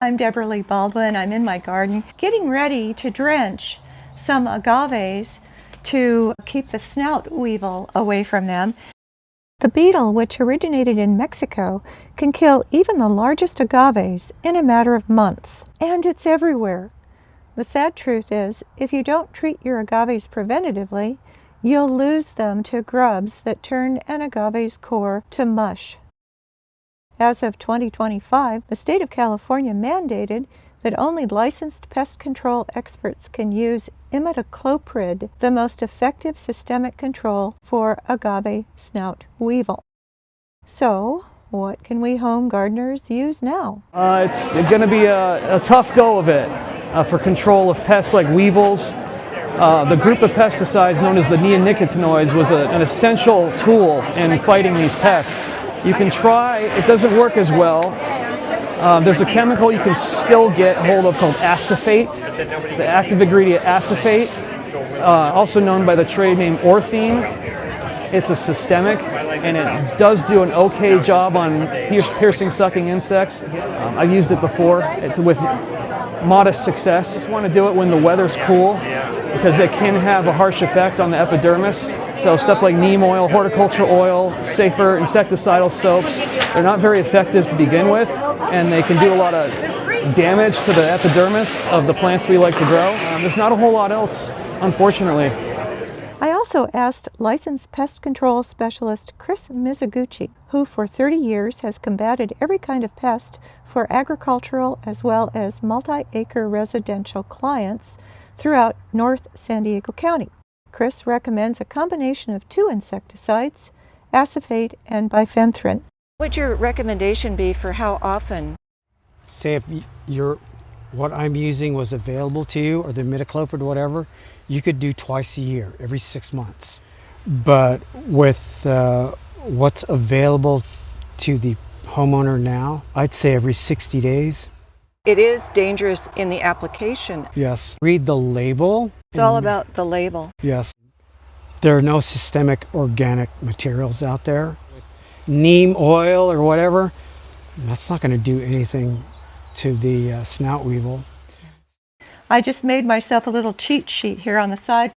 I'm Debra Baldwin. I'm in my garden getting ready to drench some agaves to keep the snout weevil away from them. The beetle, which originated in Mexico, can kill even the largest agaves in a matter of months, and it's everywhere. The sad truth is, if you don't treat your agaves preventatively, you'll lose them to grubs that turn an agave's core to mush. As of 2025, the state of California mandated that only licensed pest control experts can use imidacloprid, the most effective systemic control for agave snout weevil. So, what can we home gardeners use now? It's going to be a tough go of it for control of pests like weevils. The group of pesticides known as the neonicotinoids was an essential tool in fighting these pests. You can try, it doesn't work as well. There's a chemical you can still get hold of called acephate, the active ingredient acephate, also known by the trade name orthene. It's a systemic, and it does do an okay job on piercing, sucking insects. I've used it before with modest success. Just want to do it when the weather's cool, because it can have a harsh effect on the epidermis. So stuff like neem oil, horticultural oil, safer insecticidal soaps, they're not very effective to begin with, and they can do a lot of damage to the epidermis of the plants we like to grow. There's not a whole lot else, unfortunately. I also asked licensed pest control specialist Chris Mizuguchi, who for 30 years has combated every kind of pest for agricultural as well as multi-acre residential clients throughout North San Diego County. Chris recommends a combination of 2 insecticides, acephate and bifenthrin. What would your recommendation be for how often? Say if what I'm using was available to you, or the imidacloprid or whatever, you could do twice a year, every 6 months. But with what's available to the homeowner now, I'd say every 60 days. It is dangerous in the application. Yes. Read the label. It's all about the label. Yes. There are no systemic organic materials out there. Neem oil or whatever, that's not going to do anything to the snout weevil. I just made myself a little cheat sheet here on the side.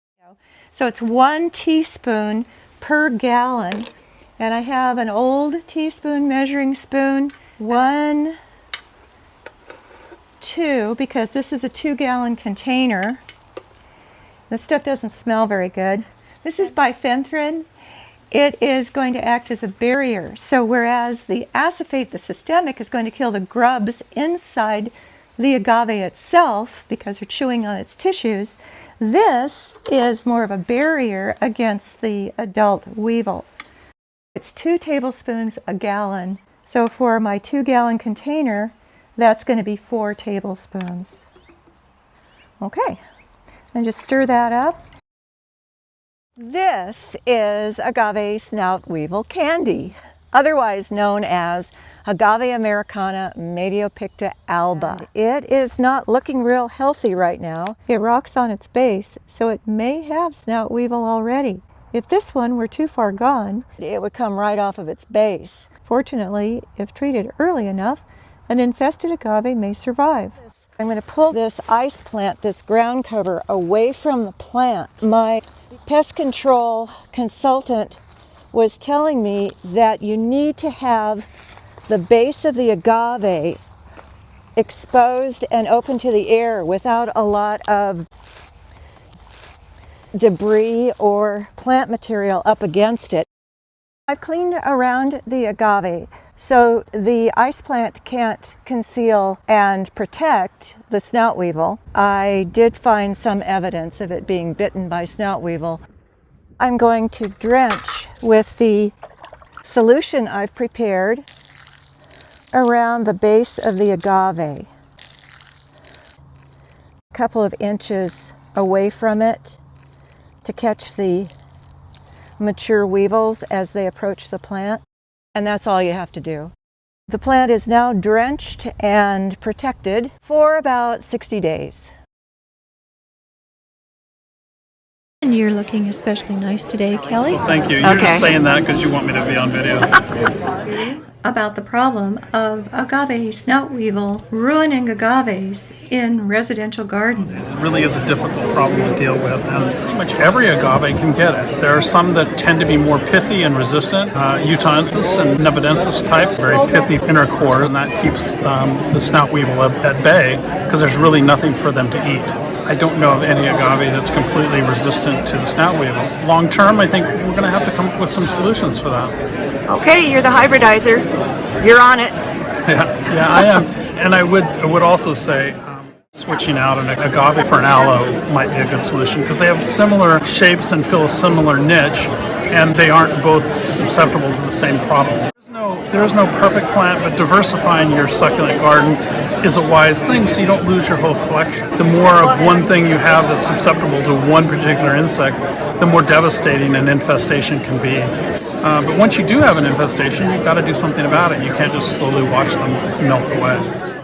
So it's 1 teaspoon per gallon. And I have an old teaspoon measuring spoon. 1, 2, because this is a 2-gallon container. This stuff doesn't smell very good. This is bifenthrin. It is going to act as a barrier. So whereas the acephate, the systemic, is going to kill the grubs inside the agave itself because they're chewing on its tissues, this is more of a barrier against the adult weevils. It's 2 tablespoons a gallon. So for my 2-gallon container, that's going to be 4 tablespoons. Okay, and just stir that up. This is agave snout weevil candy, otherwise known as Agave Americana Mediopicta alba. It is not looking real healthy right now. It rocks on its base, so it may have snout weevil already. If this one were too far gone, it would come right off of its base. Fortunately, if treated early enough, an infested agave may survive. I'm going to pull this ice plant, this ground cover, away from the plant. My pest control consultant was telling me that you need to have the base of the agave exposed and open to the air without a lot of debris or plant material up against it. I've cleaned around the agave so the ice plant can't conceal and protect the snout weevil. I did find some evidence of it being bitten by snout weevil. I'm going to drench with the solution I've prepared around the base of the agave, a couple of inches away from it to catch the mature weevils as they approach the plant. And that's all you have to do. The plant is now drenched and protected for about 60 days. And you're looking especially nice today, Kelly. Well, thank you. You're just saying that because you want me to be on video. about the problem of agave snout weevil ruining agaves in residential gardens. It really is a difficult problem to deal with, and pretty much every agave can get it. There are some that tend to be more pithy and resistant, Utahensis and Nevadensis types, very pithy inner core, and that keeps the snout weevil at bay because there's really nothing for them to eat. I don't know of any agave that's completely resistant to the snout weevil. Long term, I think we're going to have to come up with some solutions for that. Okay, you're the hybridizer. You're on it. Yeah, I am. And I would also say switching out an agave for an aloe might be a good solution because they have similar shapes and fill a similar niche, and they aren't both susceptible to the same problem. There is no perfect plant, but diversifying your succulent garden is a wise thing so you don't lose your whole collection. The more of one thing you have that's susceptible to one particular insect, the more devastating an infestation can be. But once you do have an infestation, you've got to do something about it. You can't just slowly watch them melt away.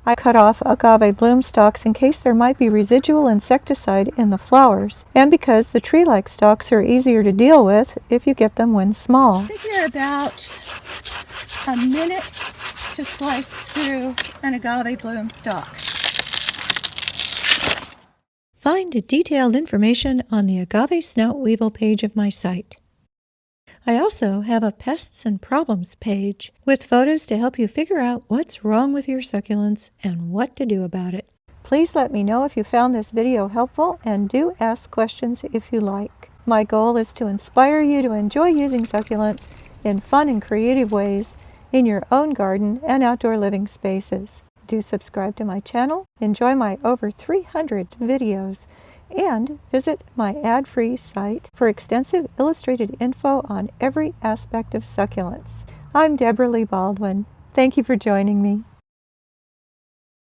I cut off agave bloom stalks in case there might be residual insecticide in the flowers, and because the tree-like stalks are easier to deal with if you get them when small. Figure about a minute to slice through an agave bloom stalk. Find detailed information on the agave snout weevil page of my site. I also have a pests and problems page with photos to help you figure out what's wrong with your succulents and what to do about it. Please let me know if you found this video helpful, and do ask questions if you like. My goal is to inspire you to enjoy using succulents in fun and creative ways in your own garden and outdoor living spaces. Do subscribe to my channel, enjoy my over 300 videos, and visit my ad-free site for extensive illustrated info on every aspect of succulents. I'm Debra Baldwin. Thank you for joining me.